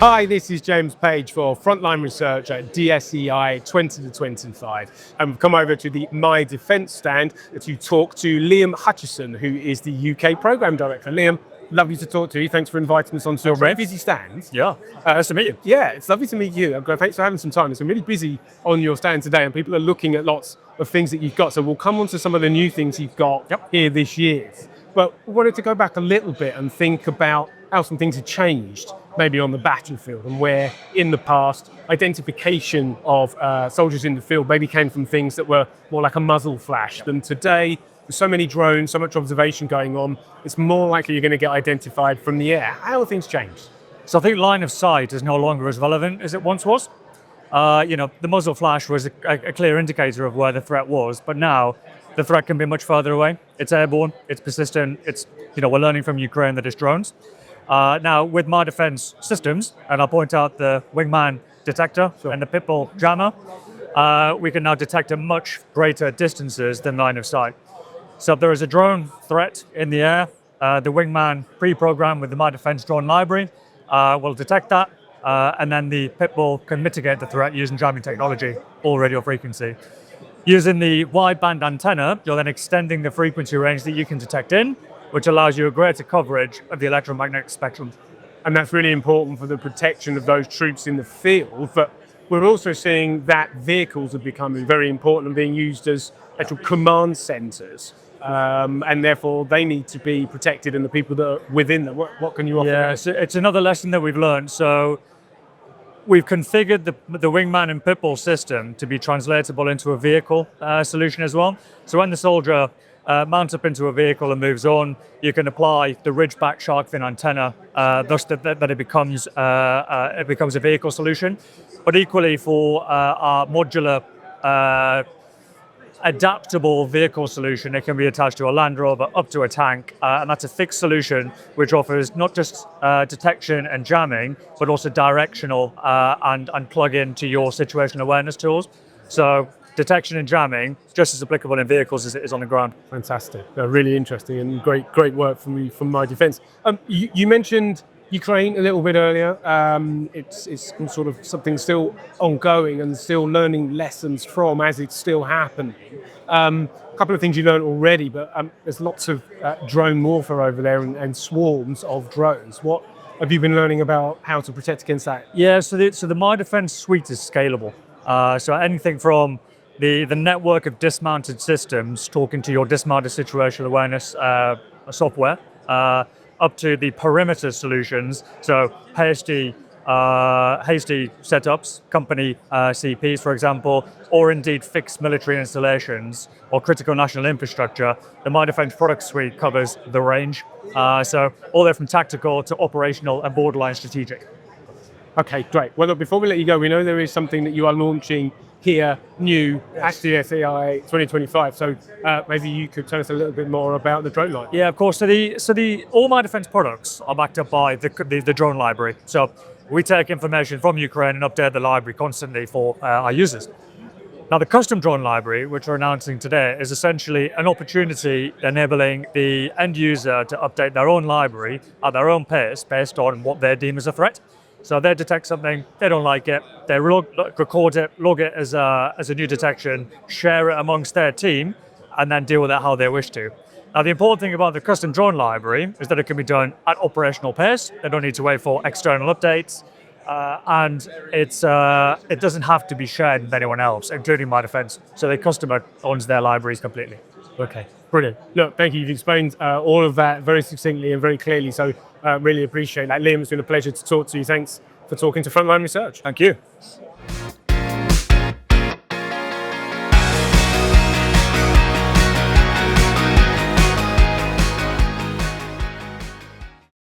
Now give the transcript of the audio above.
Hi, this is James Page for Frontline Research at DSEI 2025. And we've come over to the MyDefence stand to talk to Liam Hutchison, who is the UK Programme Director. Liam, lovely to talk to you. Thanks for inviting us onto your very busy stand. Yeah, nice to meet you. Yeah, it's lovely to meet you. Thanks for having some time. It's been really busy on your stand today, and people are looking at lots of things that you've got. So we'll come on to some of the new things you've got here this year. But we wanted to go back a little bit and think about how some things have changed, maybe on the battlefield, and where in the past identification of soldiers in the field maybe came from things that were more like a muzzle flash. Than today, with so many drones, so much observation going on, it's more likely you're going to get identified from the air. How have things changed? So I think line of sight is no longer as relevant as it once was. The muzzle flash was a clear indicator of where the threat was, but now the threat can be much further away. It's airborne, it's persistent, we're learning from Ukraine that it's drones. Now, with MyDefence systems, and I'll point out the wingman detector and the pitbull jammer, we can now detect at much greater distances than line of sight. So if there is a drone threat in the air, the wingman pre-programmed with the MyDefence drone library will detect that, and then the pitbull can mitigate the threat using jamming technology or radio frequency. Using the wideband antenna, you're then extending the frequency range that you can detect in, which allows you a greater coverage of the electromagnetic spectrum. And that's really important for the protection of those troops in the field. But we're also seeing that vehicles are becoming very important and being used as actual command centers. And therefore, they need to be protected, and the people that are within them. What can you offer? Yeah, so it's another lesson that we've learned. So we've configured the wingman and pitbull system to be translatable into a vehicle solution as well. So when the soldier mounts up into a vehicle and moves on, you can apply the ridgeback shark fin antenna, thus that it becomes a vehicle solution. But equally for our modular adaptable vehicle solution, it can be attached to a Land Rover up to a tank, and that's a fixed solution which offers not just detection and jamming, but also directional and plug into your situational awareness tools. So detection and jamming just as applicable in vehicles as it is on the ground. Fantastic, really interesting, and great work from MyDefence. You mentioned Ukraine a little bit earlier. It's sort of something still ongoing and still learning lessons from as it's still happening. A couple of things you learned already, but there's lots of drone warfare over there and swarms of drones. What have you been learning about how to protect against that? Yeah, so the MyDefence suite is scalable. So anything from the network of dismounted systems talking to your dismounted situational awareness software, up to the perimeter solutions, so hasty setups, company CPs, for example, or indeed fixed military installations or critical national infrastructure. The MyDefence product suite covers the range, so all the way from tactical to operational and borderline strategic. Okay, great. Well, look, before we let you go, we know there is something that you are launching here, new, at DSEI 2025. So maybe you could tell us a little bit more about the drone line. Yeah, of course. So the all MyDefence products are backed up by the drone library. So we take information from Ukraine and update the library constantly for our users. Now, the custom drone library, which we're announcing today, is essentially an opportunity enabling the end user to update their own library at their own pace based on what they deem as a threat. So they detect something, they don't like it, they record it, log it as a new detection, share it amongst their team, and then deal with it how they wish to. Now, the important thing about the custom drone library is that it can be done at operational pace. They don't need to wait for external updates, and it doesn't have to be shared with anyone else, including MyDefence. So the customer owns their libraries completely. Okay, brilliant. Look, thank you. You've explained all of that very succinctly and very clearly, so really appreciate that. Liam, it's been a pleasure to talk to you. Thanks for talking to Frontline Research. Thank you.